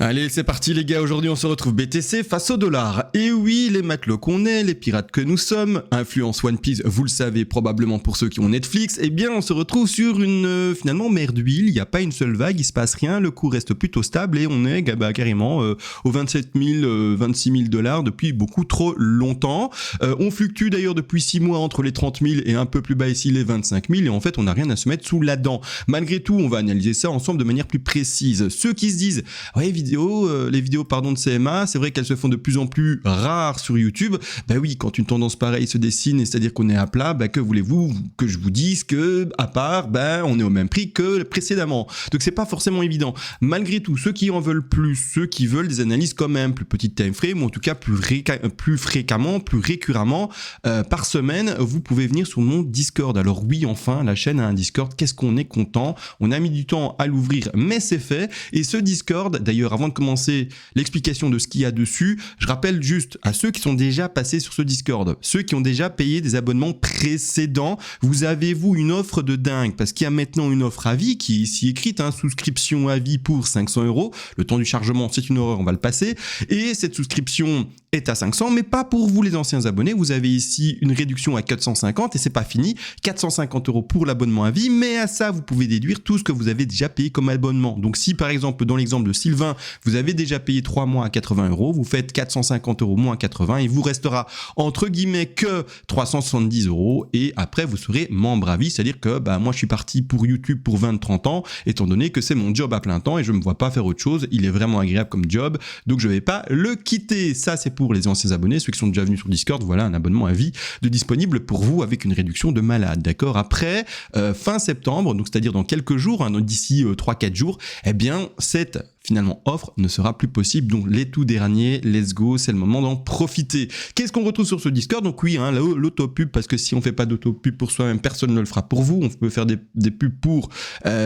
Allez, c'est parti les gars, aujourd'hui on se retrouve BTC face au dollar. Et oui, les matelots qu'on est, les pirates que nous sommes, influence One Piece, vous le savez probablement pour ceux qui ont Netflix, eh bien on se retrouve sur une finalement mer d'huile, il n'y a pas une seule vague, il se passe rien, le cours reste plutôt stable et on est carrément aux 27 000, 26 000 dollars depuis beaucoup trop longtemps. On fluctue d'ailleurs depuis 6 mois entre les 30 000 et un peu plus bas ici les 25 000 et en fait on n'a rien à se mettre sous la dent. Malgré tout, on va analyser ça ensemble de manière plus précise. Ceux qui se disent ouais, les vidéos de CMA, c'est vrai qu'elles se font de plus en plus rares sur YouTube. Bah oui, quand une tendance pareille se dessine, et c'est-à-dire qu'on est à plat, bah que voulez-vous que je vous dise que à part, bah on est au même prix que précédemment. Donc c'est pas forcément évident. Malgré tout, ceux qui en veulent plus, ceux qui veulent des analyses quand même plus petites time frame, ou en tout cas plus fréquemment, plus récurremment par semaine, vous pouvez venir sur mon Discord. Alors oui, enfin, la chaîne a un Discord. Qu'est-ce qu'on est content. On a mis du temps à l'ouvrir, mais c'est fait. Et ce Discord, d'ailleurs, avant de commencer l'explication de ce qu'il y a dessus, je rappelle juste à ceux qui sont déjà passés sur ce Discord, ceux qui ont déjà payé des abonnements précédents, vous avez-vous une offre de dingue? Parce qu'il y a maintenant une offre à vie qui est ici écrite, souscription à vie pour 500 €. Le temps du chargement, c'est une horreur, on va le passer. Et cette souscription est à 500, mais pas pour vous les anciens abonnés. Vous avez ici une réduction à 450 et c'est pas fini. 450 € pour l'abonnement à vie, mais à ça, vous pouvez déduire tout ce que vous avez déjà payé comme abonnement. Donc si par exemple, dans l'exemple de Sylvain, vous avez déjà payé 3 mois à 80 €, vous faites 450 € moins 80, il vous restera entre guillemets que 370 € et après vous serez membre à vie, c'est-à-dire que moi je suis parti pour YouTube pour 20-30 ans, étant donné que c'est mon job à plein temps et je me vois pas faire autre chose, il est vraiment agréable comme job, donc je vais pas le quitter. Ça c'est pour les anciens abonnés, ceux qui sont déjà venus sur Discord, voilà un abonnement à vie de disponible pour vous avec une réduction de malade, d'accord. Après, fin septembre, donc c'est-à-dire dans quelques jours, donc d'ici 3-4 jours, eh bien cette finalement offre ne sera plus possible, donc les tout derniers, let's go, c'est le moment d'en profiter. Qu'est-ce qu'on retrouve sur ce Discord? Donc oui, l'autopub, parce que si on fait pas d'autopub pour soi-même, personne ne le fera pour vous. On peut faire des pubs pour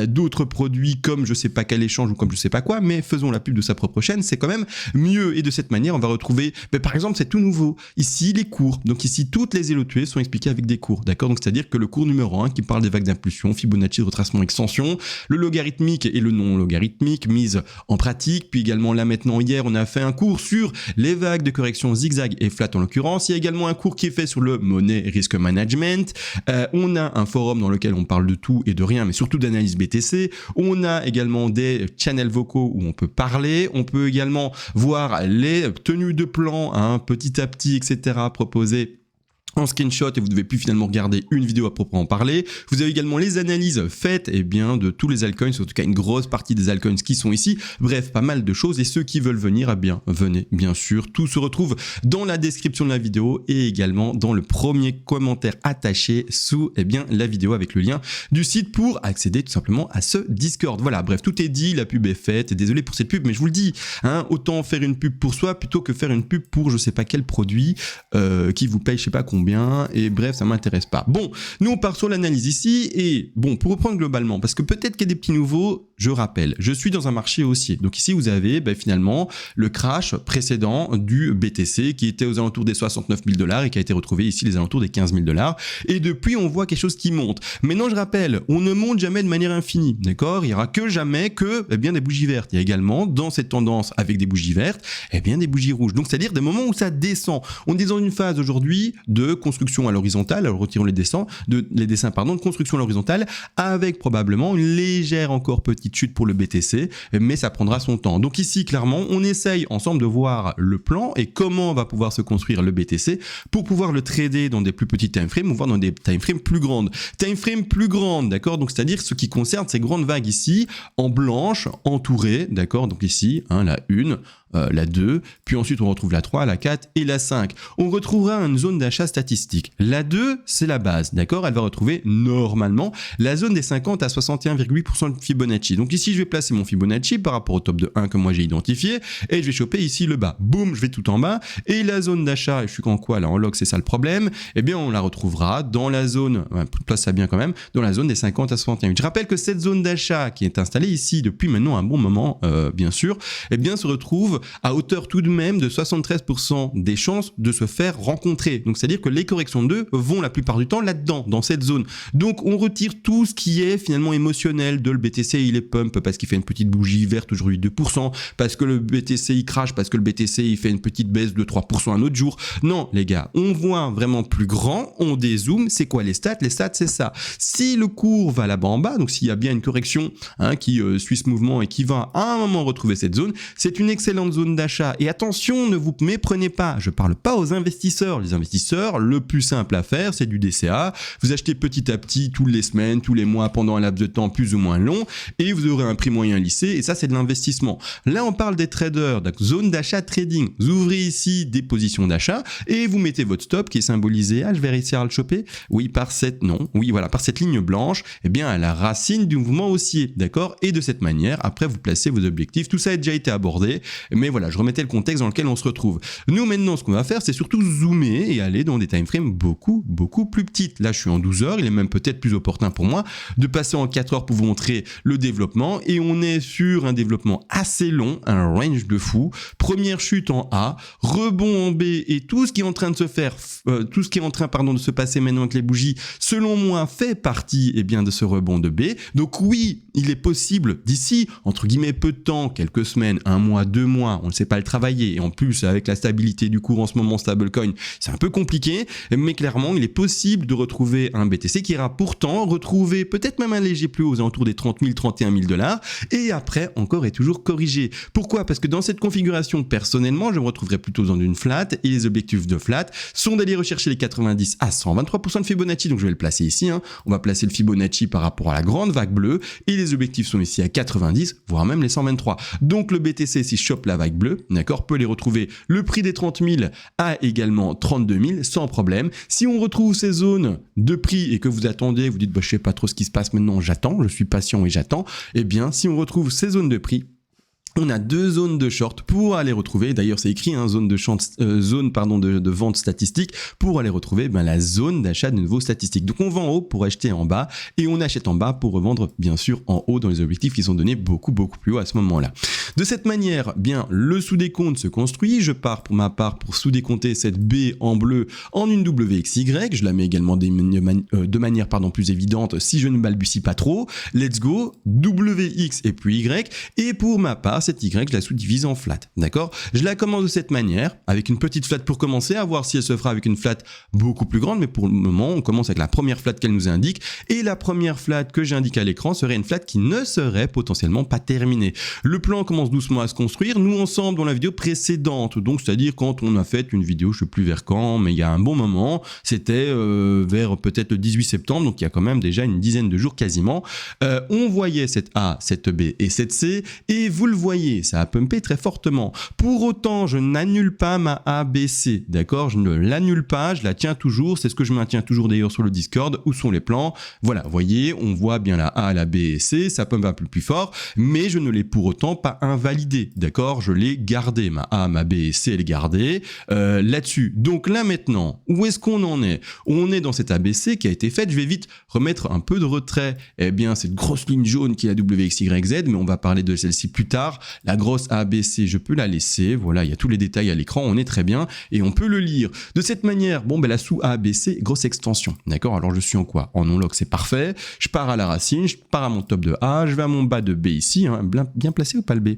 d'autres produits comme je sais pas quel échange ou comme je sais pas quoi, mais faisons la pub de sa propre chaîne, c'est quand même mieux. Et de cette manière, on va retrouver, par exemple, c'est tout nouveau. Ici, les cours. Donc ici, toutes les élotuées sont expliquées avec des cours, d'accord? Donc c'est-à-dire que le cours numéro 1 qui parle des vagues d'impulsion, Fibonacci, retracement, extension, le logarithmique et le non logarithmique, mise en pratique, puis également là maintenant hier on a fait un cours sur les vagues de correction zigzag et flat en l'occurrence, il y a également un cours qui est fait sur le money risk management, on a un forum dans lequel on parle de tout et de rien mais surtout d'analyse BTC, on a également des channels vocaux où on peut parler, on peut également voir les tenues de plan petit à petit etc. proposées en screenshot et vous devez plus finalement regarder une vidéo à proprement parler. Vous avez également les analyses faites de tous les altcoins, en tout cas une grosse partie des altcoins qui sont ici. Bref, pas mal de choses et ceux qui veulent venir, venez bien sûr. Tout se retrouve dans la description de la vidéo et également dans le premier commentaire attaché sous la vidéo avec le lien du site pour accéder tout simplement à ce Discord. Voilà, bref, tout est dit, la pub est faite. Désolé pour cette pub, mais je vous le dis, autant faire une pub pour soi plutôt que faire une pub pour je sais pas quel produit qui vous paye je sais pas combien. Et bref, ça m'intéresse pas. Bon, nous on part sur l'analyse ici et bon, pour reprendre globalement, parce que peut-être qu'il y a des petits nouveaux, je rappelle, je suis dans un marché haussier. Donc ici vous avez finalement le crash précédent du BTC qui était aux alentours des 69 000 $ et qui a été retrouvé ici les alentours des 15 000 $. Et depuis on voit quelque chose qui monte. Maintenant je rappelle, on ne monte jamais de manière infinie, d'accord? Il y aura que jamais que des bougies vertes. Il y a également dans cette tendance avec des bougies vertes, des bougies rouges. Donc c'est-à-dire des moments où ça descend. On est dans une phase aujourd'hui de construction à l'horizontale, alors retirons les dessins, de construction à l'horizontale, avec probablement une légère encore petite chute pour le BTC, mais ça prendra son temps. Donc ici, clairement, on essaye ensemble de voir le plan et comment va pouvoir se construire le BTC pour pouvoir le trader dans des plus petits time frames ou voir dans des time frames plus grandes. Time frames plus grandes, d'accord? Donc c'est-à-dire ce qui concerne ces grandes vagues ici, en blanche, entourées, d'accord? Donc ici, la 1, la 2, puis ensuite on retrouve la 3, la 4 et la 5. On retrouvera une zone d'achat statistique. La 2, c'est la base, d'accord? Elle va retrouver normalement la zone des 50 à 61,8% de Fibonacci. Donc ici, je vais placer mon Fibonacci par rapport au top de 1 que moi j'ai identifié et je vais choper ici le bas. Boum, je vais tout en bas et la zone d'achat, je suis en quoi là? En log, c'est ça le problème. Eh bien, on la retrouvera dans la zone, place ça bien quand même, dans la zone des 50 à 61. Je rappelle que cette zone d'achat qui est installée ici depuis maintenant un bon moment, bien sûr, se retrouve retrouve à hauteur tout de même de 73% des chances de se faire rencontrer. Donc c'est-à-dire que les corrections 2 vont la plupart du temps là-dedans, dans cette zone. Donc on retire tout ce qui est finalement émotionnel de le BTC, il est pump parce qu'il fait une petite bougie verte aujourd'hui 2%, parce que le BTC il crash, parce que le BTC il fait une petite baisse de 3% un autre jour. Non les gars, on voit vraiment plus grand, on dézoome, c'est quoi les stats? Les stats c'est ça. Si le cours va là-bas en bas, donc s'il y a bien une correction qui suit ce mouvement et qui va à un moment retrouver cette zone, c'est une excellente zone d'achat. Et attention, ne vous méprenez pas, je parle pas aux investisseurs. Les investisseurs, le plus simple à faire, c'est du DCA. Vous achetez petit à petit, toutes les semaines, tous les mois, pendant un laps de temps plus ou moins long, et vous aurez un prix moyen lissé, et ça c'est de l'investissement. Là on parle des traders, donc zone d'achat trading. Vous ouvrez ici des positions d'achat, et vous mettez votre stop qui est symbolisé, je vais réussir à le choper, oui par cette ligne blanche, et bien à la racine du mouvement haussier, d'accord? Et de cette manière, après vous placez vos objectifs, tout ça a déjà été abordé, mais voilà, je remettais le contexte dans lequel on se retrouve. Nous maintenant, ce qu'on va faire, c'est surtout zoomer et aller dans des timeframes beaucoup plus petites. Là, je suis en 12 heures, il est même peut-être plus opportun pour moi de passer en 4 heures pour vous montrer le développement, et on est sur un développement assez long, un range de fou. Première chute en A, rebond en B, et tout ce qui est en train de se faire, de se passer maintenant avec les bougies, selon moi, fait partie de ce rebond de B. Donc oui, il est possible d'ici, entre guillemets, peu de temps, quelques semaines, 1 mois, 2 mois, on ne sait pas le travailler, et en plus, avec la stabilité du cours en ce moment, stablecoin, c'est un peu compliqué, mais clairement, il est possible de retrouver un BTC qui ira pourtant retrouver peut-être même un léger plus haut, aux alentours des 30 000, 31 000 $, et après, encore et toujours corriger. Pourquoi? Parce que dans cette configuration, personnellement, je me retrouverai plutôt dans une flat, et les objectifs de flat sont d'aller rechercher les 90 à 123% de Fibonacci, donc je vais le placer ici, on va placer le Fibonacci par rapport à la grande vague bleue, et les objectifs sont ici à 90, voire même les 123. Donc le BTC, si je chope la vague bleue, d'accord, peut les retrouver. Le prix des 30 000 à également 32 000 sans problème. Si on retrouve ces zones de prix et que vous attendez, vous dites je sais pas trop ce qui se passe maintenant, j'attends, je suis patient et j'attends, eh bien si on retrouve ces zones de prix, on a 2 zones de short pour aller retrouver, d'ailleurs c'est écrit, zone de vente statistique, pour aller retrouver la zone d'achat de nouveaux statistiques. Donc on vend en haut pour acheter en bas, et on achète en bas pour revendre bien sûr en haut dans les objectifs qui sont donnés beaucoup plus haut à ce moment-là. De cette manière, le sous-décompte se construit. Je pars pour ma part pour sous-décompter cette B en bleu en une WXY. Je la mets également de manière plus évidente si je ne balbutie pas trop. Let's go, WX et puis Y. Et pour ma part, cette Y, je la sous-divise en flat, d'accord? Je la commence de cette manière, avec une petite flat pour commencer, à voir si elle se fera avec une flat beaucoup plus grande, mais pour le moment, on commence avec la première flat qu'elle nous indique, et la première flat que j'indique à l'écran serait une flat qui ne serait potentiellement pas terminée. Le plan commence doucement à se construire, nous ensemble dans la vidéo précédente, donc c'est-à-dire quand on a fait une vidéo, je ne sais plus vers quand, mais il y a un bon moment, c'était vers peut-être le 18 septembre, donc il y a quand même déjà une dizaine de jours quasiment, on voyait cette A, cette B et cette C, et vous le voyez, ça a pumpé très fortement. Pour autant, je n'annule pas ma ABC, d'accord? Je ne l'annule pas, je la tiens toujours, c'est ce que je maintiens toujours d'ailleurs sur le Discord, où sont les plans. Voilà, vous voyez, on voit bien la A, la B et C, ça pump un peu plus fort, mais je ne l'ai pour autant pas invalidé, d'accord? Je l'ai gardé, ma A, ma B et C, elle est gardée là-dessus. Donc là maintenant, où est-ce qu'on en est? On est dans cette ABC qui a été faite, je vais vite remettre un peu de retrait, cette grosse ligne jaune qui est la WXYZ, mais on va parler de celle-ci plus tard. La grosse ABC, je peux la laisser. Voilà, il y a tous les détails à l'écran, on est très bien et on peut le lire. De cette manière, la sous ABC, grosse extension. D'accord? Alors je suis en quoi? En non-lock, c'est parfait. Je pars à la racine, je pars à mon top de A, je vais à mon bas de B ici. Bien placé ou pas le B?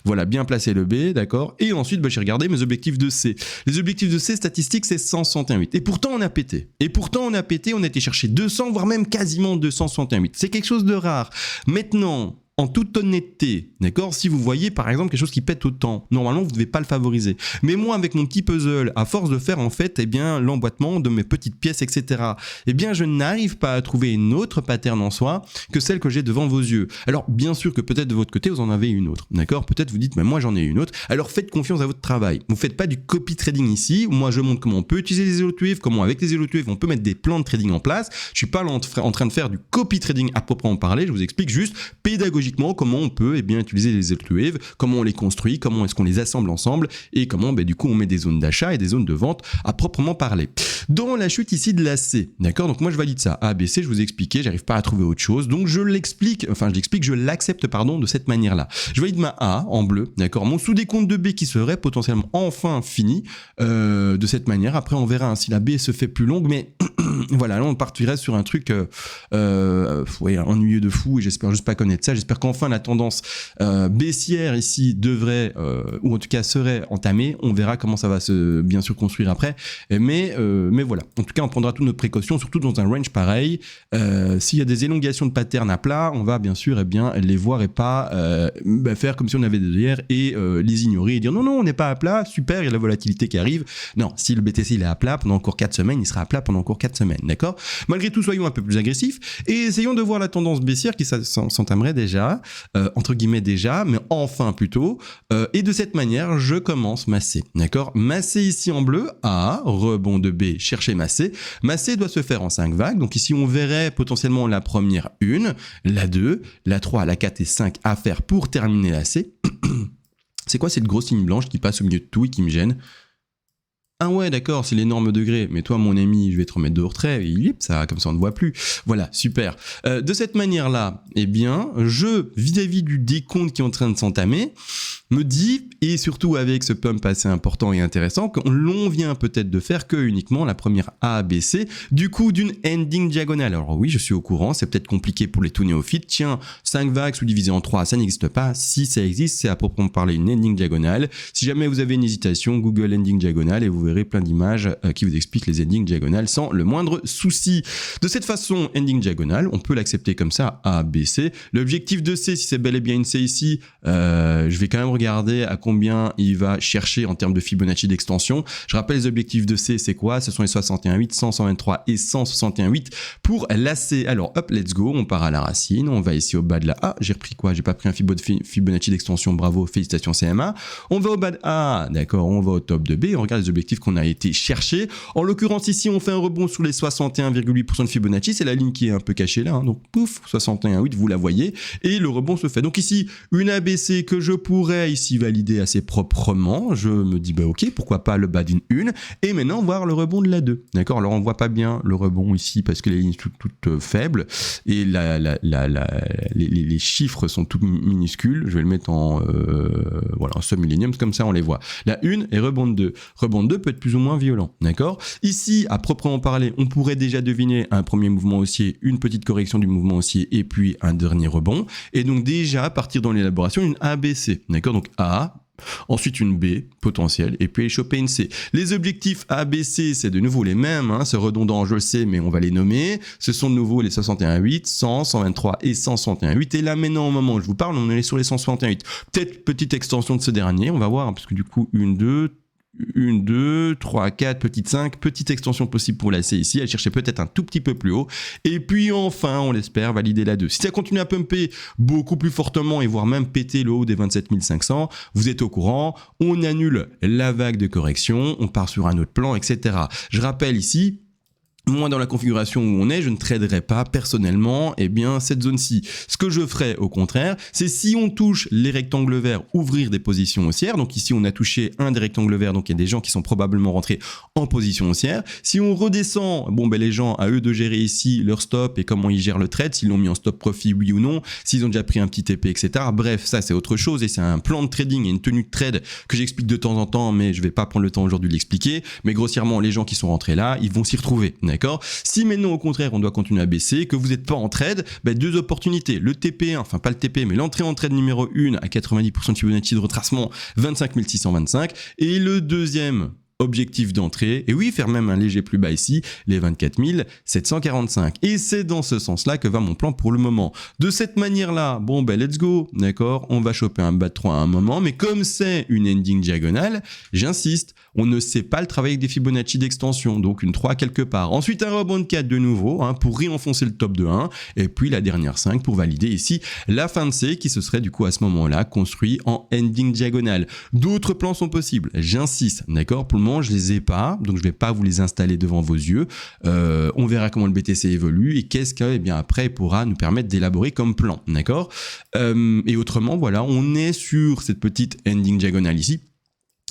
Voilà, bien placé le B, d'accord? Et ensuite, j'ai regardé mes objectifs de C. Les objectifs de C statistiques, c'est 161,8. Et pourtant, on a pété. On a été chercher 200, voire même quasiment 261,8. C'est quelque chose de rare. Maintenant, en toute honnêteté, d'accord, si vous voyez par exemple quelque chose qui pète autant, normalement vous ne devez pas le favoriser. Mais moi avec mon petit puzzle, à force de faire en fait l'emboîtement de mes petites pièces, etc., je n'arrive pas à trouver une autre pattern en soi que celle que j'ai devant vos yeux. Alors bien sûr que peut-être de votre côté vous en avez une autre, d'accord? Peut-être vous dites mais moi j'en ai une autre. Alors faites confiance à votre travail. Vous faites pas du copy trading ici. Moi je montre comment on peut utiliser les zero to wave, comment avec les zero to wave on peut mettre des plans de trading en place. Je suis pas en train de faire du copy trading à proprement parler. Je vous explique juste pédagogiquement logiquement comment on peut utiliser les Z-Wave, comment on les construit, comment est-ce qu'on les assemble ensemble et comment du coup on met des zones d'achat et des zones de vente à proprement parler. Dans la chute ici de la C, d'accord, donc moi je valide ça, A, B, C, je vous ai expliqué, j'arrive pas à trouver autre chose, donc je l'accepte de cette manière-là. Je valide ma A en bleu, d'accord, mon sous-décompte de B qui serait potentiellement enfin fini de cette manière. Après on verra si la B se fait plus longue, mais voilà, là on partirait sur un truc ennuyeux de fou et j'espère juste pas connaître ça. J'espère qu'enfin la tendance baissière ici devrait, ou en tout cas serait entamée. On verra comment ça va se bien sûr construire après, mais voilà. En tout cas, on prendra toutes nos précautions, surtout dans un range pareil. S'il y a des élongations de pattern à plat, on va bien sûr les voir et pas faire comme si on avait des œillères et les ignorer et dire non, on n'est pas à plat, super, il y a la volatilité qui arrive. Non, si le BTC il est à plat pendant encore 4 semaines, il sera à plat pendant encore 4 semaines, d'accord? Malgré tout, soyons un peu plus agressifs et essayons de voir la tendance baissière qui s'entamerait déjà, entre guillemets déjà, mais enfin plutôt. Et de cette manière, je commence ma C, d'accord? Ma C ici en bleu, A, rebond de B, chercher ma C. Ma C doit se faire en 5 vagues, donc ici on verrait potentiellement la première 1, la 2, la 3, la 4 et 5 à faire pour terminer la C. C'est quoi cette grosse ligne blanche qui passe au milieu de tout et qui me gêne? Ah ouais, d'accord, c'est l'énorme degré. Mais toi, mon ami, je vais te remettre de retrait. Ça, comme ça, on ne voit plus. Voilà, super. De cette manière-là, je, vis-à-vis du décompte qui est en train de s'entamer, me dis, et surtout avec ce pump assez important et intéressant, que l'on vient peut-être de faire que uniquement la première A, B, C, du coup d'une ending diagonale. Alors oui, je suis au courant, c'est peut-être compliqué pour les tout néophytes. Tiens, 5 vagues sous-divisées en 3, ça n'existe pas. Si ça existe, c'est à proprement parler une ending diagonale. Si jamais vous avez une hésitation, Google ending diagonale et vous verrez plein d'images qui vous expliquent les ending diagonales sans le moindre souci. De cette façon, ending diagonale, on peut l'accepter comme ça, A, B, C. L'objectif de C, si c'est bel et bien une C ici, je vais quand même regarder à combien il va chercher en termes de Fibonacci d'extension. Je rappelle les objectifs de C, c'est quoi? Ce sont les 61,8, 100, 123 et 161,8 pour la C. Alors hop, let's go, on part à la racine, on va ici au bas de la A. J'ai repris quoi? J'ai pas pris un Fibonacci d'extension, bravo, félicitations CMA. On va au bas de A, d'accord, on va au top de B, on regarde les objectifs qu'on a été chercher. En l'occurrence ici, on fait un rebond sous les 61,8% de Fibonacci, c'est la ligne qui est un peu cachée là, donc pouf, 61,8, vous la voyez, et le rebond se fait. Donc ici, une ABC que je pourrais ici valider assez proprement, je me dis ok, pourquoi pas le bas d'une 1, et maintenant voir le rebond de la 2, d'accord? Alors on voit pas bien le rebond ici parce que les lignes sont toutes faibles, et les chiffres sont tout minuscules, je vais le mettre en sub-millénium, comme ça on les voit. La 1 et rebond de 2. Rebond de 2 peut être plus ou moins violent, d'accord? Ici, à proprement parler, on pourrait déjà deviner un premier mouvement haussier, une petite correction du mouvement haussier et puis un dernier rebond. Et donc déjà, partir dans l'élaboration, une ABC, d'accord? Donc A, ensuite une B potentielle et puis aller choper une C. Les objectifs A, B, C, c'est de nouveau les mêmes, c'est redondant, je le sais, mais on va les nommer. Ce sont de nouveau les 61,8, 100, 123 et 161,8. Et là maintenant, au moment où je vous parle, on est sur les 161,8. Peut-être petite extension de ce dernier, on va voir, parce que du coup, 1, 2, 3, 4, petite 5, petite extension possible pour la C ici, elle cherchait peut-être un tout petit peu plus haut, et puis enfin, on l'espère, valider la 2. Si ça continue à pumper beaucoup plus fortement, et voire même péter le haut des 27 500, vous êtes au courant, on annule la vague de correction, on part sur un autre plan, etc. Je rappelle ici, moi, dans la configuration où on est, je ne traderai pas personnellement cette zone-ci. Ce que je ferai au contraire, c'est si on touche les rectangles verts, ouvrir des positions haussières. Donc ici, on a touché un des rectangles verts, donc il y a des gens qui sont probablement rentrés en position haussière. Si on redescend, les gens, à eux de gérer ici leur stop et comment ils gèrent le trade, s'ils l'ont mis en stop profit, oui ou non, s'ils ont déjà pris un petit TP, etc. Bref, ça c'est autre chose et c'est un plan de trading et une tenue de trade que j'explique de temps en temps, mais je vais pas prendre le temps aujourd'hui de l'expliquer. Mais grossièrement, les gens qui sont rentrés là, ils vont s'y retrouver. D'accord? Si maintenant au contraire on doit continuer à baisser, que vous n'êtes pas en trade, deux opportunités. Le TP1, enfin pas le TP, mais l'entrée en trade numéro 1 à 90% de Fibonacci de retracement, 25 625. Et le deuxième objectif d'entrée, et oui, faire même un léger plus bas ici, les 24 745. Et c'est dans ce sens-là que va mon plan pour le moment. De cette manière-là, let's go, d'accord, on va choper un bas de 3 à un moment, mais comme c'est une ending diagonale, j'insiste, on ne sait pas le travail avec des Fibonacci d'extension, donc une 3 quelque part. Ensuite, un rebond de 4 de nouveau, pour réenfoncer le top de 1, et puis la dernière 5 pour valider ici la fin de C, qui se serait du coup à ce moment-là construit en ending diagonale. D'autres plans sont possibles, j'insiste, d'accord, pour le moment, moment, je les ai pas, donc je vais pas vous les installer devant vos yeux. On verra comment le BTC évolue et qu'est-ce que, eh bien, après, il pourra nous permettre d'élaborer comme plan, d'accord? Et autrement, voilà, on est sur cette petite ending diagonale ici.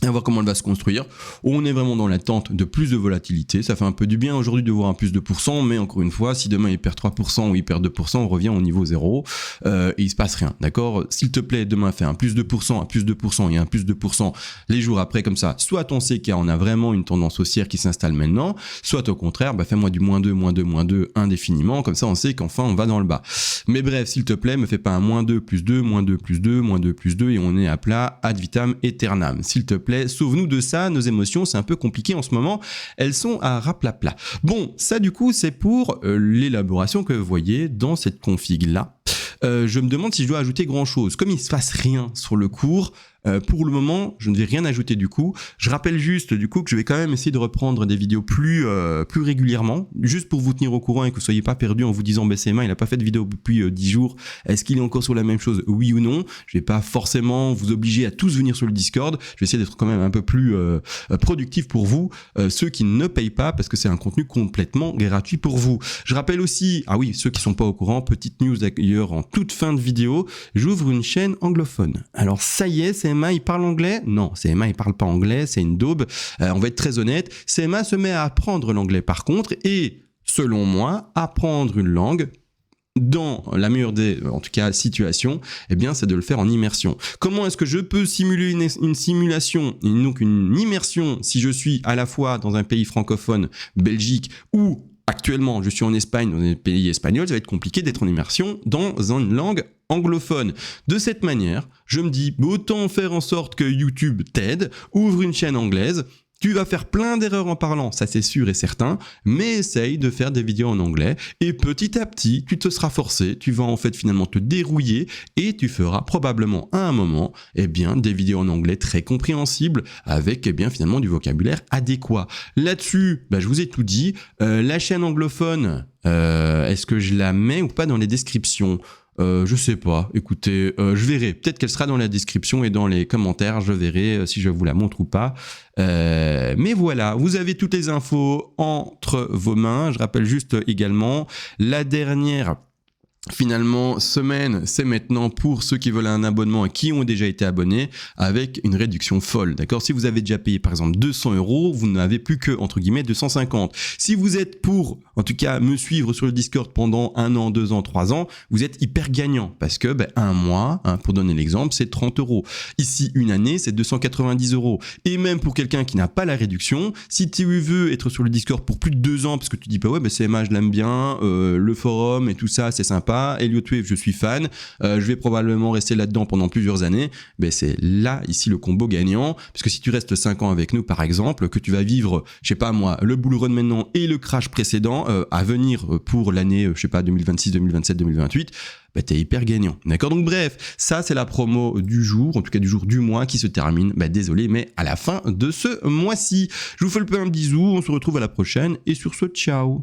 À voir comment elle va se construire. On est vraiment dans l'attente de plus de volatilité. Ça fait un peu du bien aujourd'hui de voir un plus de %, mais encore une fois, si demain il perd 3% ou il perd 2%, on revient au niveau 0 et il se passe rien. D'accord? S'il te plaît, demain fais un plus de %, un plus de % et un plus de % les jours après comme ça. Soit on sait qu'on a vraiment une tendance haussière qui s'installe maintenant, soit au contraire, fais-moi du -2, -2, -2 indéfiniment. Comme ça, on sait qu'enfin on va dans le bas. Mais bref, s'il te plaît, me fais pas un -2 plus 2, -2 plus 2, -2 plus 2 et on est à plat ad vitam aeternam. S'il te plaît, sauve-nous de ça, nos émotions, c'est un peu compliqué en ce moment, elles sont à raplapla. Bon, ça du coup, c'est pour l'élaboration que vous voyez dans cette config-là. Je me demande si je dois ajouter grand-chose. Comme il ne se passe rien sur le cours, pour le moment, je ne vais rien ajouter du coup. Je rappelle juste du coup que je vais quand même essayer de reprendre des vidéos plus régulièrement, juste pour vous tenir au courant et que vous ne soyez pas perdus en vous disant CMA, il n'a pas fait de vidéo depuis 10 jours. Est-ce qu'il est encore sur la même chose? Oui ou non? Je ne vais pas forcément vous obliger à tous venir sur le Discord. Je vais essayer d'être quand même un peu plus productif pour vous, ceux qui ne payent pas, parce que c'est un contenu complètement gratuit pour vous. Je rappelle aussi, ah oui, ceux qui ne sont pas au courant, petite news d'ailleurs en toute fin de vidéo, j'ouvre une chaîne anglophone. Alors ça y est, CMA il parle anglais? Non, CMA il parle pas anglais, c'est une daube. On va être très honnête, CMA se met à apprendre l'anglais par contre, et selon moi, apprendre une langue dans la meilleure des, en tout cas, situations, eh bien, c'est de le faire en immersion. Comment est-ce que je peux simuler une simulation, donc une immersion, si je suis à la fois dans un pays francophone, Belgique, ou actuellement je suis en Espagne, dans un pays espagnol, ça va être compliqué d'être en immersion dans une langue anglophone. De cette manière, je me dis, autant faire en sorte que YouTube t'aide, ouvre une chaîne anglaise. Tu vas faire plein d'erreurs en parlant, ça c'est sûr et certain, mais essaye de faire des vidéos en anglais et petit à petit, tu te seras forcé, tu vas en fait finalement te dérouiller et tu feras probablement à un moment, eh bien, des vidéos en anglais très compréhensibles avec, eh bien, finalement du vocabulaire adéquat. Là-dessus, je vous ai tout dit. La chaîne anglophone, est-ce que je la mets ou pas dans les descriptions ? Je sais pas, écoutez, je verrai, peut-être qu'elle sera dans la description et dans les commentaires, je verrai si je vous la montre ou pas. Mais voilà, vous avez toutes les infos entre vos mains. Je rappelle juste également la dernière finalement semaine, c'est maintenant pour ceux qui veulent un abonnement et qui ont déjà été abonnés avec une réduction folle, d'accord? Si vous avez déjà payé par exemple 200 €, vous n'avez plus que entre guillemets 250. Si vous êtes pour, en tout cas, me suivre sur le Discord pendant 1 an, 2 ans, 3 ans, vous êtes hyper gagnant parce que un mois, pour donner l'exemple, c'est 30 €. Ici, une année, c'est 290 €. Et même pour quelqu'un qui n'a pas la réduction, si tu veux être sur le Discord pour plus de 2 ans parce que tu dis pas ouais, CMA, je l'aime bien, le forum et tout ça, c'est sympa. Elliott Wave, je suis fan, je vais probablement rester là-dedans pendant plusieurs années, c'est là, ici, le combo gagnant, parce que si tu restes 5 ans avec nous, par exemple, que tu vas vivre, je sais pas moi, le bull run maintenant et le crash précédent, à venir pour l'année, je sais pas, 2026, 2027, 2028, t'es hyper gagnant, d'accord? Donc bref, ça c'est la promo du jour, en tout cas du jour du mois qui se termine, désolé, mais à la fin de ce mois-ci. Je vous fais un bisou, on se retrouve à la prochaine, et sur ce, ciao!